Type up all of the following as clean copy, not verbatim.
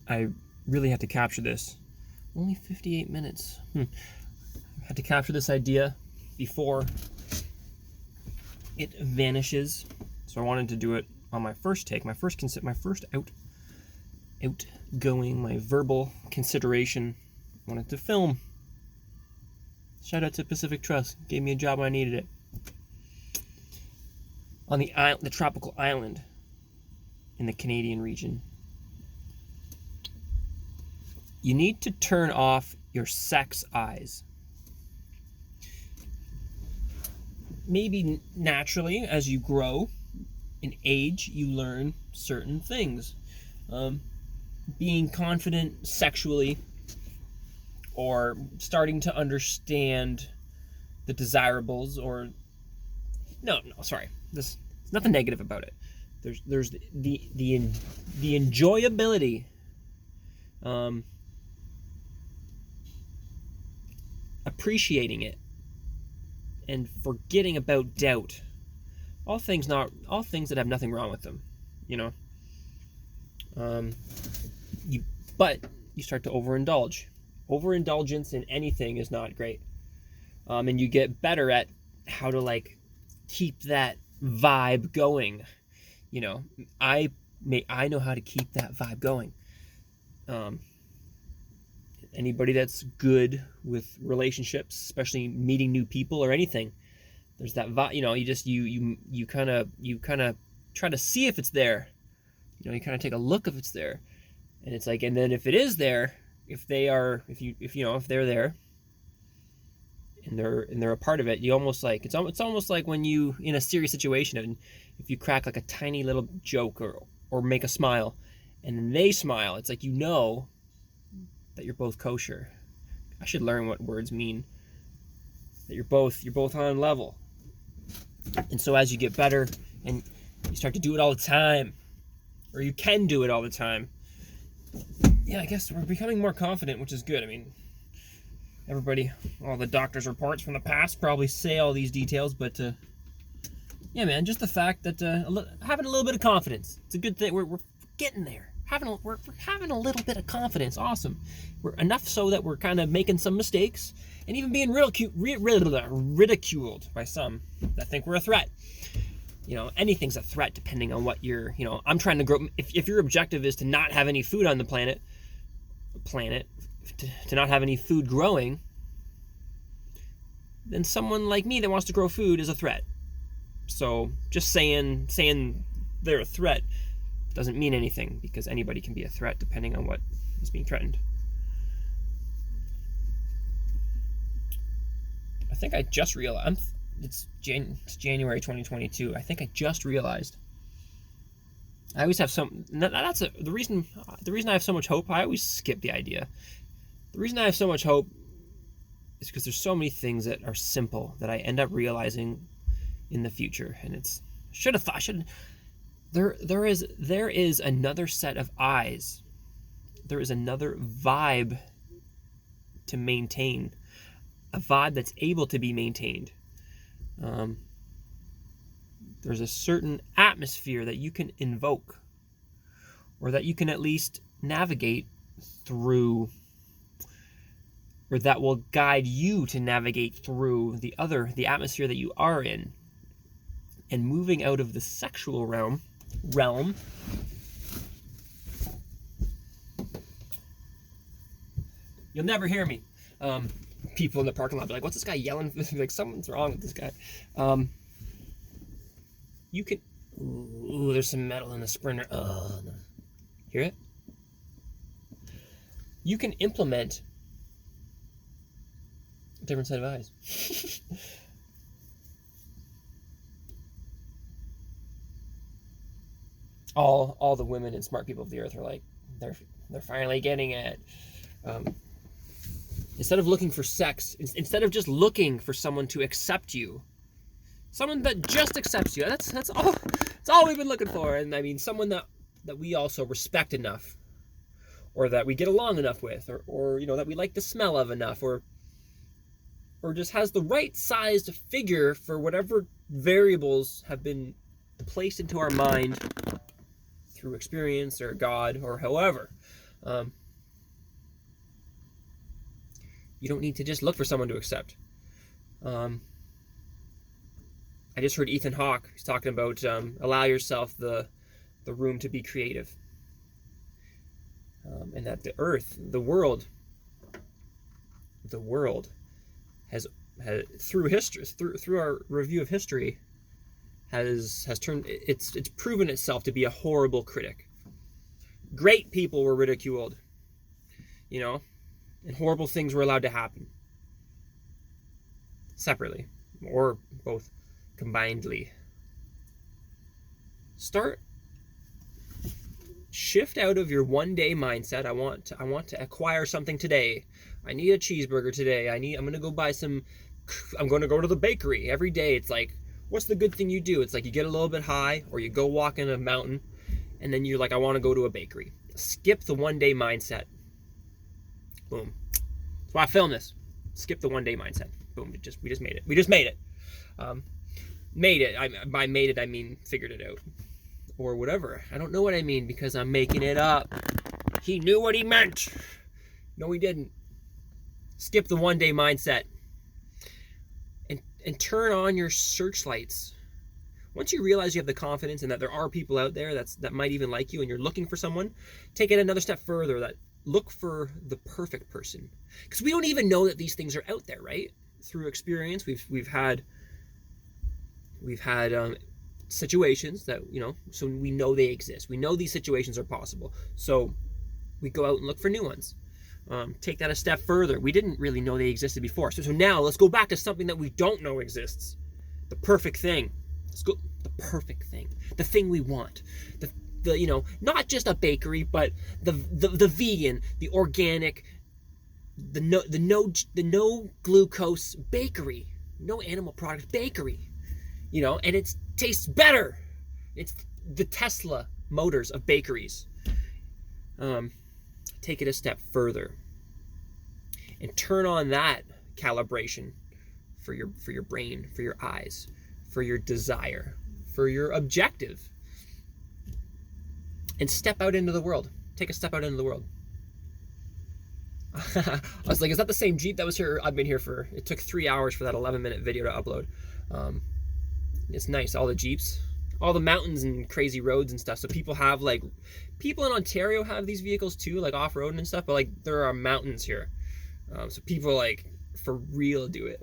I really had to capture this. Only 58 minutes. I had to capture this idea before it vanishes. So I wanted to do it on my first take, my first outgoing, my verbal consideration. I wanted to film. Shout out to Pacific Trust. Gave me a job when I needed it. On the tropical island in the Canadian region. You need to turn off your sex eyes. Maybe naturally, as you grow in age, you learn certain things. Being confident sexually, or starting to understand the desirables, or sorry, there's nothing negative about it. There's the enjoyability. Appreciating it and forgetting about doubt. All things that have nothing wrong with them, but you start to overindulge. Overindulgence in anything is not great. And you get better at how to keep that vibe going. I know how to keep that vibe going. Anybody that's good with relationships, especially meeting new people or anything, there's that vibe. You kind of try to see if it's there. You kind of take a look if it's there, and it's and then if it is there, if they're there, and they're a part of it, you almost it's almost like when you in a serious situation, and if you crack a tiny little joke or make a smile, and then they smile, it's that you're both kosher. I should learn what words mean. That you're both on level. And so as you get better and you start to do it all the time, or you can do it all the time, I guess we're becoming more confident, which is good. I mean, everybody, all the doctor's reports from the past probably say all these details, but man, just the fact that having a little bit of confidence, it's a good thing. We're getting there. We're having a little bit of confidence. Awesome. We're enough so that we're kind of making some mistakes and even being ridiculed by some that think we're a threat. Anything's a threat depending on what you're, I'm trying to grow. If your objective is to not have any food on the planet, to not have any food growing, then someone like me that wants to grow food is a threat. So just saying they're a threat doesn't mean anything, because anybody can be a threat depending on what is being threatened. I think I just realized it's January 2022. I think I just realized I always have the reason I have so much hope. I always skip the idea. The reason I have so much hope is because there's so many things that are simple that I end up realizing in the future, and there is another set of eyes. There is another vibe to maintain, a vibe that's able to be maintained. There's a certain atmosphere that you can invoke, or that you can at least navigate through, or that will guide you to navigate through the atmosphere that you are in, and moving out of the sexual realm. You'll never hear me. People in the parking lot be like, "What's this guy yelling?" Like, something's wrong with this guy. You can. Ooh, there's some metal in the Sprinter. Oh, no. Hear it? You can implement a different set of eyes. All the women and smart people of the earth are like, they're finally getting it. Instead of looking for sex, instead of just looking for someone to accept you, someone that just accepts you, that's all we've been looking for. And I mean, someone that we also respect enough, or that we get along enough with, or that we like the smell of enough, or just has the right sized figure for whatever variables have been placed into our mind through experience or God or however. Um, you don't need to just look for someone to accept. I just heard Ethan Hawke. He's talking about allow yourself the room to be creative, and that the earth, the world has through history, through our review of history, has turned it's proven itself to be a horrible critic. Great people were ridiculed, and horrible things were allowed to happen separately or both combinedly. Shift out of your one-day mindset. I want to acquire something today. I need a cheeseburger today. I'm going to go buy some. I'm going to go to the bakery every day. It's like, what's the good thing you do? It's like you get a little bit high, or you go walk in a mountain, and then you're like, I want to go to a bakery. Skip the one-day mindset. Boom. That's why I filmed this. Skip the one-day mindset. Boom. We just made it. We just made it. Made it. By made it, I mean figured it out. Or whatever. I don't know what I mean because I'm making it up. He knew what he meant. No, he didn't. Skip the one-day mindset. And turn on your searchlights. Once you realize you have the confidence and that there are people out there that might even like you and you're looking for someone, take it another step further. That look for the perfect person. Because we don't even know that these things are out there, right? Through experience, we've had situations that, so we know they exist. We know these situations are possible. So we go out and look for new ones. Take that a step further. We didn't really know they existed before. So now let's go back to something that we don't know exists. The perfect thing. Let's go. The perfect thing. The thing we want. The not just a bakery, but the vegan, the organic, the no glucose bakery. No animal product bakery. And it tastes better. It's the Tesla motors of bakeries. Take it a step further and turn on that calibration for your brain, for your eyes, for your desire, for your objective, and step out into the world. Take a step out into the world. I was like, is that the same Jeep that was here? I've been here it took 3 hours for that 11-minute video to upload. It's nice, all the Jeeps, all the mountains and crazy roads and stuff. So people in Ontario have these vehicles too, like off-road and stuff, but there are mountains here. So people for real do it.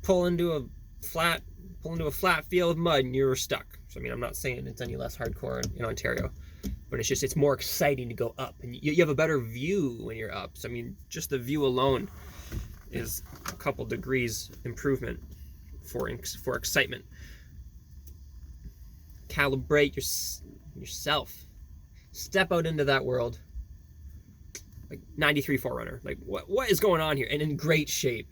Pull into a flat field of mud and you're stuck. So I'm not saying it's any less hardcore in Ontario, but it's more exciting to go up, and you have a better view when you're up. So just the view alone is a couple degrees improvement for excitement. Calibrate yourself. Step out into that world. 93 4Runner. What is going on here? And in great shape.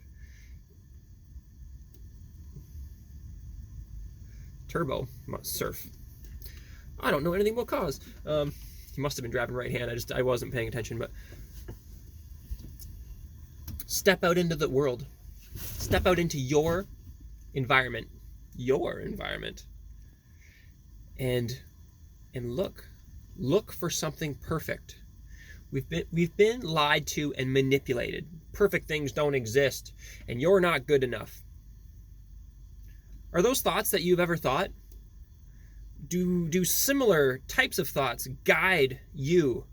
Turbo surf. I don't know anything about cars. He must have been driving right hand. I wasn't paying attention, but step out into the world. Step out into your environment. And look for something perfect. We've been lied to and manipulated. Perfect things don't exist, and you're not good enough. Are those thoughts that you've ever thought? Do similar types of thoughts guide you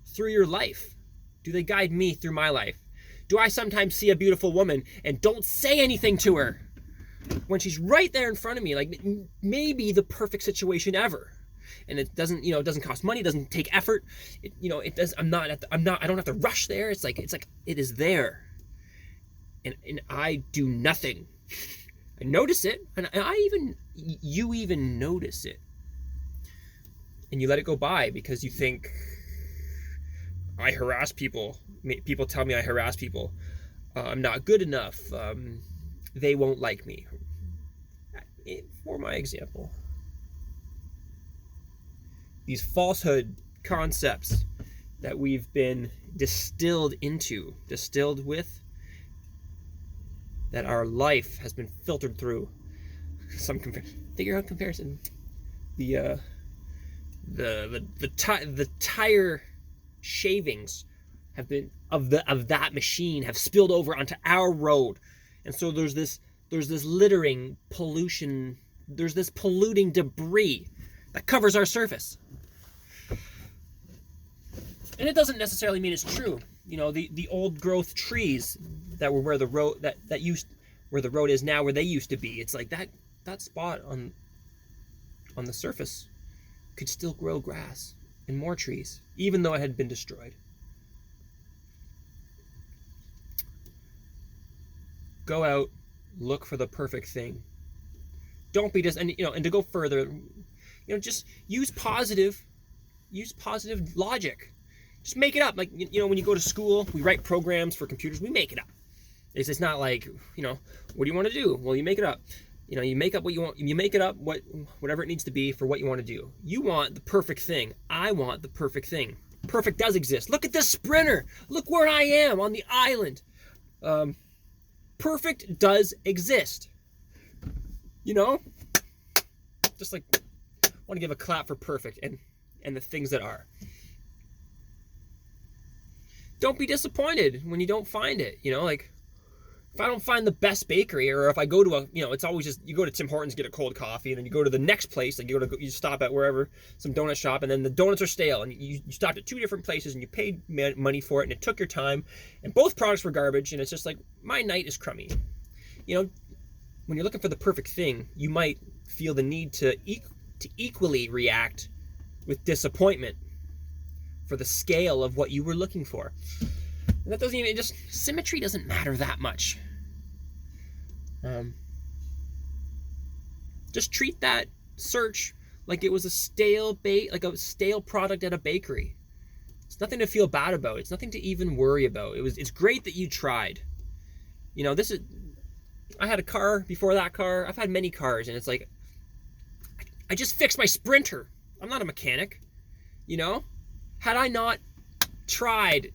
through your life? Do they guide me through my life? Do I sometimes see a beautiful woman and don't say anything to her when she's right there in front of me, maybe the perfect situation ever? And it doesn't, it doesn't cost money, it doesn't take effort. I don't have to rush there. It's like it is there. And I do nothing. I notice it, and you even notice it. And you let it go by because you think, I harass people. People tell me I harass people. I'm not good enough. They won't like me. For my example. These falsehood concepts that we've been distilled with, that our life has been filtered through. Figure out comparison. The the tire shavings have been of that machine have spilled over onto our road, and so there's this littering pollution. There's this polluting debris that covers our surface. And it doesn't necessarily mean it's true. You know, the old growth trees that were where the road where the road is now, where they used to be. It's like that spot on the surface could still grow grass and more trees, even though it had been destroyed. Go out, look for the perfect thing. Don't be just, and to go further, just use positive logic. Just make it up. Like, when you go to school, we write programs for computers, we make it up. It's not like, what do you want to do? Well, you make it up. You make up what you want. You make it up whatever it needs to be for what you want to do. You want the perfect thing. I want the perfect thing. Perfect does exist. Look at this sprinter. Look where I am on the island. Perfect does exist. Just like, I want to give a clap for perfect and the things that are. Don't be disappointed when you don't find it. Like, if I don't find the best bakery, or if I go to it's always just, you go to Tim Hortons, get a cold coffee, and then you go to the next place, like you stop at wherever, some donut shop, and then the donuts are stale, and you stopped at 2 different places, and you paid money for it, and it took your time, and both products were garbage, and it's just like, my night is crummy. When you're looking for the perfect thing, you might feel the need to equally react with disappointment for the scale of what you were looking for. And that doesn't even, symmetry doesn't matter that much. Just treat that search like it was a stale product at a bakery. It's nothing to feel bad about. It's nothing to even worry about. It's great that you tried. I had a car before that car. I've had many cars, and it's like, I just fixed my Sprinter. I'm not a mechanic. Had I not tried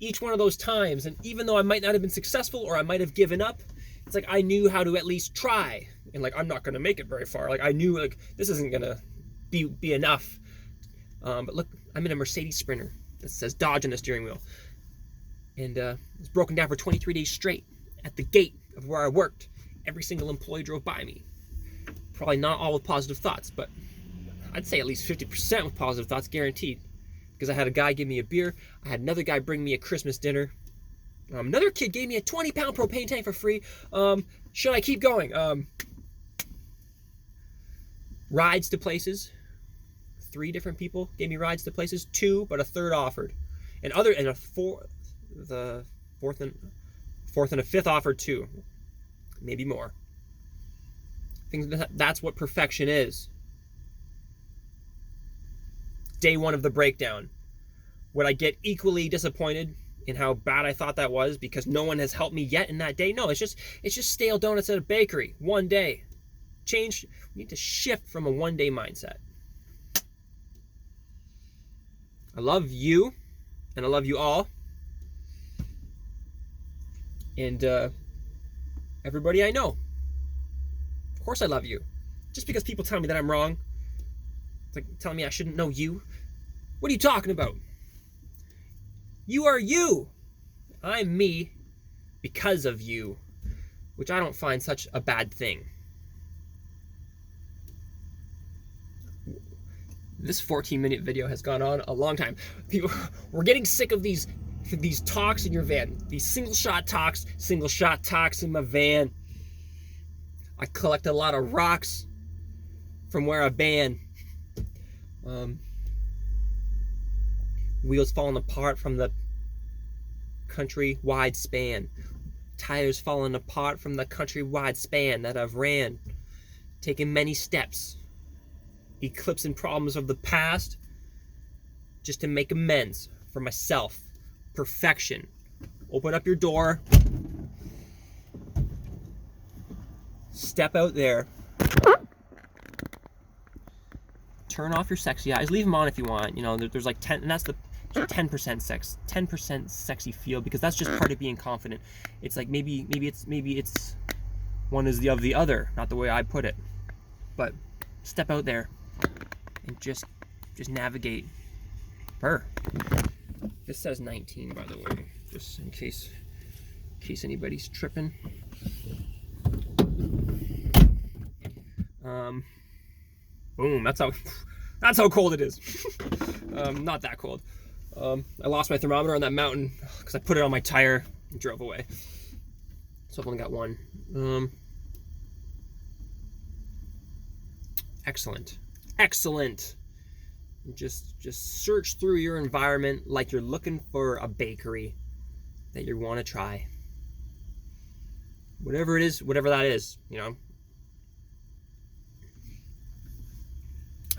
each one of those times, and even though I might not have been successful, or I might have given up, it's like I knew how to at least try. And like, I'm not going to make it very far. Like, I knew, like, this isn't going to be enough. But look, I'm in a Mercedes Sprinter that says Dodge on the steering wheel. And it's broken down for 23 days straight at the gate of where I worked. Every single employee drove by me. Probably not all with positive thoughts, but I'd say at least 50% with positive thoughts, guaranteed. Because I had a guy give me a beer. I had another guy bring me a Christmas dinner. Another kid gave me a 20-pound propane tank for free. Should I keep going? Rides to places. 3 different people gave me rides to places. 2, but a third offered. The fourth and a fifth offered too. Maybe more. That's what perfection is. Day 1 of the breakdown. Would I get equally disappointed in how bad I thought that was because no one has helped me yet in that day? No, it's just stale donuts at a bakery. One day. We need to shift from a one-day mindset. I love you, and I love you all. And everybody I know. Of course I love you. Just because people tell me that I'm wrong, it's like telling me I shouldn't know you. What are you talking about? You are you. I'm me because of you, which I don't find such a bad thing. This 14-minute video has gone on a long time. We're getting sick of these talks in your van. These single shot talks in my van. I collect a lot of rocks from where I ban. Wheels falling apart from the country-wide span. Tires falling apart from the country-wide span that I've ran. Taking many steps. Eclipsing problems of the past just to make amends for myself. Perfection. Open up your door. Step out there. Turn off your sexy eyes. Leave them on if you want. There's like 10, and that's the 10% sexy feel, because that's just part of being confident. It's like maybe it's one is of the other, not the way I put it. But step out there and just just navigate. This says 19, by the way, just in case anybody's tripping. Boom. That's how cold it is. Not that cold. I lost my thermometer on that mountain because I put it on my tire and drove away. So I've only got one. Excellent. Just search through your environment like you're looking for a bakery that you want to try. Whatever it is, whatever that is, you know.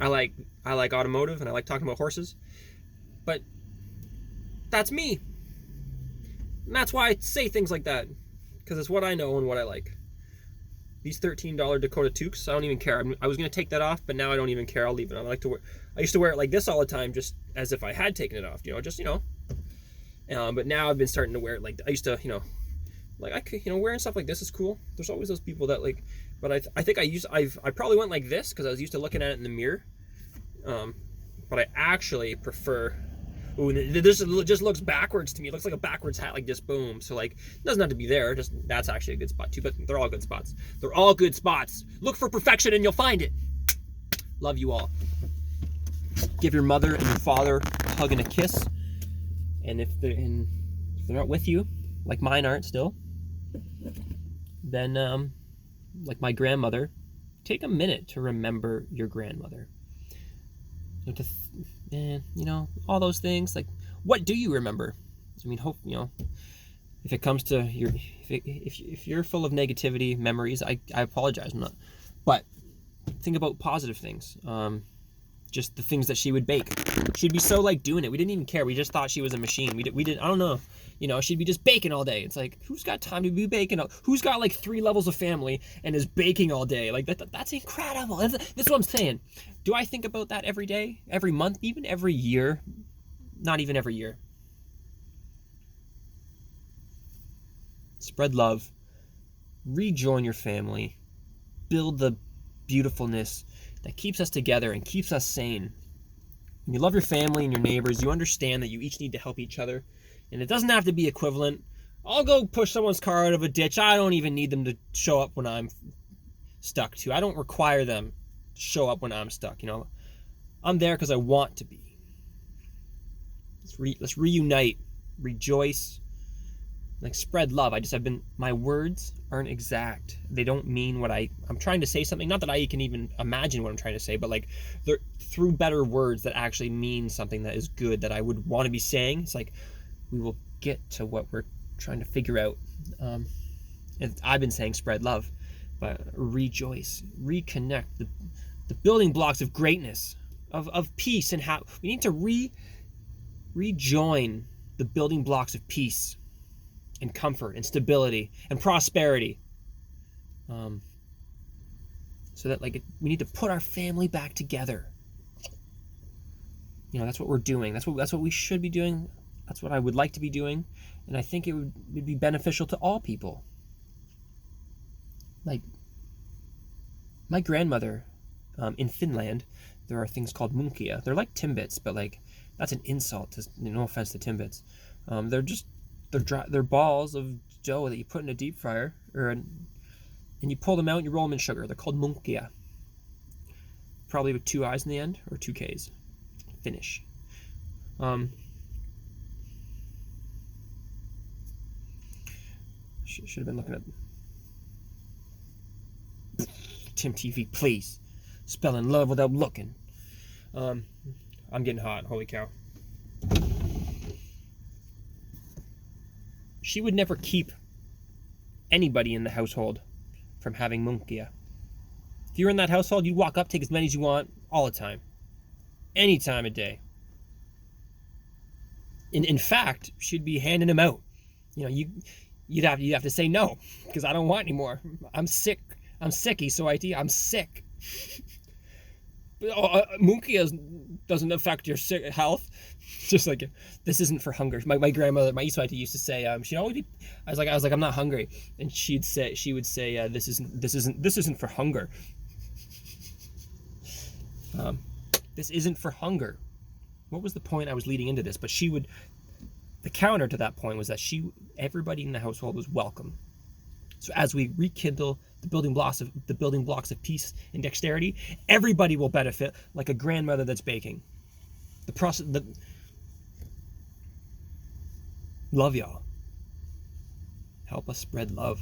I like automotive and I like talking about horses, but that's me. And that's why I say things like that, because it's what I know and what I like. These $13 Dakota Toques, I don't even care. I was going to take that off, but now I don't even care. I'll leave it on. I used to wear it like this all the time, just as if I had taken it off, but now I've been starting to wear it like I used to, wearing stuff like this is cool. There's always those people that like, but I think I probably went like this because I was used to looking at it in the mirror. But I actually prefer. Ooh, this just looks backwards to me. It looks like a backwards hat, like just boom. So like, it doesn't have to be there. Just that's actually a good spot too. But they're all good spots. They're all good spots. Look for perfection and you'll find it. Love you all. Give your mother and your father a hug and a kiss. And if they're not with you, like mine aren't still, then like my grandmother, take a minute to remember your grandmother. All those things. Like, what do you remember? I mean, hope if it comes to your, if you're full of negativity memories, I apologize. I'm not, but think about positive things. Just the things that she would bake. She'd be so like doing it. We didn't even care. We just thought she was a machine. We did. I don't know. She'd be just baking all day. It's like, who's got time to be baking? Who's got like 3 levels of family and is baking all day? Like that's incredible. That's what I'm saying. Do I think about that every day, every month, even every year? Not even every year. Spread love. Rejoin your family. Build the beautifulness that keeps us together and keeps us sane. When you love your family and your neighbors, you understand that you each need to help each other. And it doesn't have to be equivalent. I'll go push someone's car out of a ditch. I don't even need them to show up when I'm stuck too. I don't require them to show up when I'm stuck. I'm there because I want to be. Let's reunite, rejoice, like spread love. My words aren't exact. They don't mean what I'm trying to say something. Not that I can even imagine what I'm trying to say, but like they're through better words that actually mean something that is good that I would want to be saying. It's like, we will get to what we're trying to figure out. And I've been saying spread love, but rejoice, reconnect, the building blocks of greatness, of peace, and how we need to rejoin the building blocks of peace and comfort and stability and prosperity. So that we need to put our family back together. That's what we're doing. That's what we should be doing. That's what I would like to be doing, and I think it would be beneficial to all people. Like my grandmother, in Finland, there are things called munkia. They're like Timbits, but like that's an insult. No offense to Timbits. They're balls of dough that you put in a deep fryer, and you pull them out and you roll them in sugar. They're called munkia. Probably with 2 I's in the end, or 2 K's. Finnish. Should have been looking at Tim TV, please. Spelling love without looking. I'm getting hot. Holy cow. She would never keep anybody in the household from having munkia. If you're in that household, you walk up, take as many as you want, all the time. Any time of day. In fact, she'd be handing them out. You'd have to say no, because I don't want any more. I'm sick. I'm sicky, so I'm sick. Munkia doesn't affect your health. Just like, this isn't for hunger. My grandmother, my Iswaiti used to say, she'd always be. I was like, I'm not hungry, and she would say, this isn't for hunger. This isn't for hunger. What was the point I was leading into this? But the counter to that point was that everybody in the household was welcome. So as we rekindle the building blocks of peace and dexterity, everybody will benefit, like a grandmother that's baking. Love y'all. Help us spread love.